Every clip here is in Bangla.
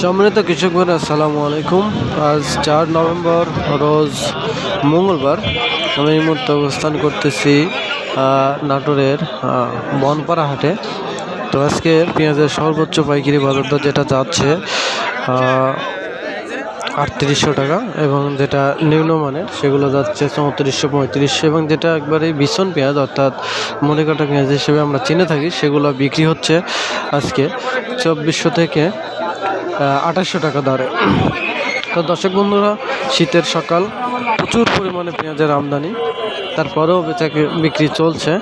সম্মানিত কৃষক ভাই, আসসালামু আলাইকুম। আজ 4 নভেম্বর রোজ মঙ্গলবার। আমি এই মুহূর্তে অবস্থান করতেছি নাটোরের বনপাড়া হাটে। তো আজকে পেঁয়াজের সর্বোচ্চ পাইকারি বাজার দর যেটা যাচ্ছে 3800 টাকা, এবং যেটা নিম্নমানের সেগুলো যাচ্ছে 3400, 3500, এবং যেটা একবারে ভীষণ পেঁয়াজ অর্থাৎ মনে কাটা পেঁয়াজ হিসেবে আমরা চিনে থাকি সেগুলো বিক্রি হচ্ছে আজকে 2400 থেকে 2800 টাকা দরে। তো দর্শক বন্ধুরা, শীতের সকাল, প্রচুর পরিমাণে পেঁয়াজের আমদানি, তারপরেও বিক্রি চলছে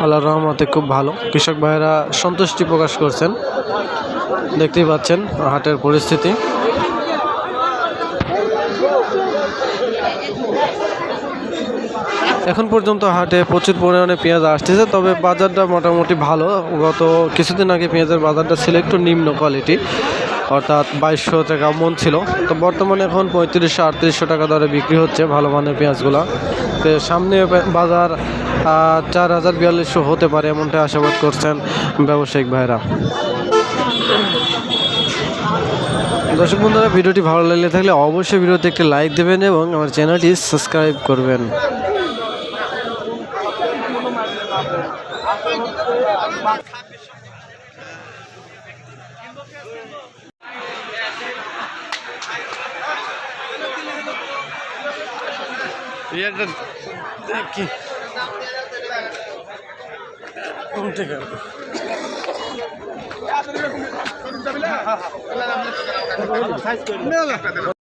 আল্লাহর রহমতে খুব ভালো। কৃষক ভাইয়েরা সন্তুষ্টি প্রকাশ করছেন, দেখতেই পাচ্ছেন হাটের পরিস্থিতি। এখন পর্যন্ত হাটে প্রচুর পরিমাণে পেঁয়াজ আসতেছে, তবে বাজারটা মোটামুটি ভালো। গত কিছুদিন আগে পেঁয়াজের বাজারটা ছিল একটু নিম্ন কোয়ালিটি, অর্থাৎ 2200 টাকা মন ছিল। তো বর্তমানে এখন 3500, 3800 টাকা দরে বিক্রি হচ্ছে ভালো মানের পেঁয়াজগুলো। তো সামনে বাজার 4000, 4200 হতে পারে এমনটা আশাবাদ করছেন ব্যবসায়িক ভাইরা। দর্শক বন্ধুরা, ভিডিওটি ভালো লাগলে থাকলে অবশ্যই ভিডিওতে একটি লাইক দেবেন এবং আমার চ্যানেলটি সাবস্ক্রাইব করবেন। ঠিক আছে।